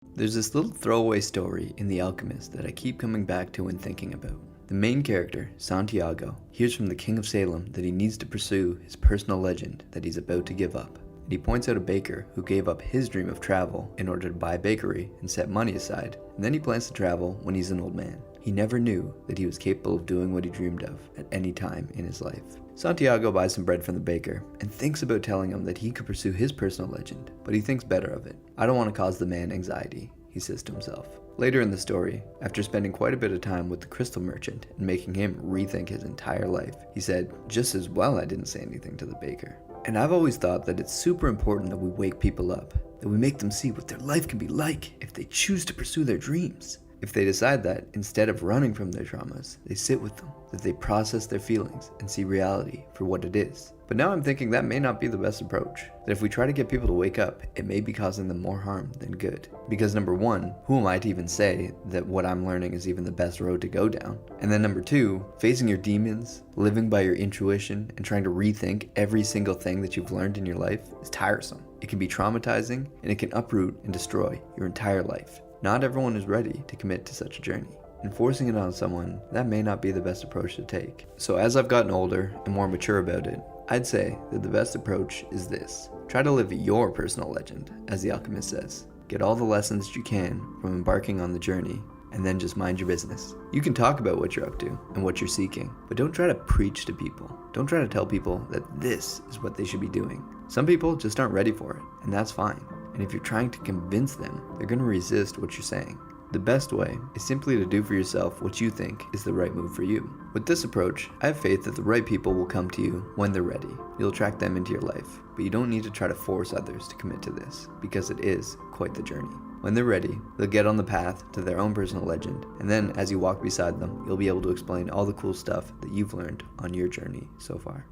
There's this little throwaway story in The Alchemist that I keep coming back to when thinking about. The main character, Santiago, hears from the King of Salem that he needs to pursue his personal legend that he's about to give up. And he points out a baker who gave up his dream of travel in order to buy a bakery and set money aside, and then he plans to travel when he's an old man. He never knew that he was capable of doing what he dreamed of at any time in his life. Santiago buys some bread from the baker and thinks about telling him that he could pursue his personal legend, but he thinks better of it. "I don't want to cause the man anxiety," he says to himself. Later in the story, after spending quite a bit of time with the crystal merchant and making him rethink his entire life, he said, "Just as well I didn't say anything to the baker." And I've always thought that it's super important that we wake people up, that we make them see what their life can be like if they choose to pursue their dreams. If they decide that, instead of running from their traumas, they sit with them, that they process their feelings and see reality for what it is. But now I'm thinking that may not be the best approach. That if we try to get people to wake up, it may be causing them more harm than good. Because number one, who am I to even say that what I'm learning is even the best road to go down? And then number two, facing your demons, living by your intuition, and trying to rethink every single thing that you've learned in your life is tiresome. It can be traumatizing, and it can uproot and destroy your entire life. Not everyone is ready to commit to such a journey, and forcing it on someone, that may not be the best approach to take. So as I've gotten older and more mature about it, I'd say that the best approach is this. Try to live your personal legend, as the Alchemist says. Get all the lessons that you can from embarking on the journey, and then just mind your business. You can talk about what you're up to and what you're seeking, but don't try to preach to people. Don't try to tell people that this is what they should be doing. Some people just aren't ready for it, and that's fine. And if you're trying to convince them, they're going to resist what you're saying. The best way is simply to do for yourself what you think is the right move for you. With this approach, I have faith that the right people will come to you when they're ready. You'll attract them into your life, but you don't need to try to force others to commit to this, because it is quite the journey. When they're ready, they'll get on the path to their own personal legend, and then as you walk beside them, you'll be able to explain all the cool stuff that you've learned on your journey so far.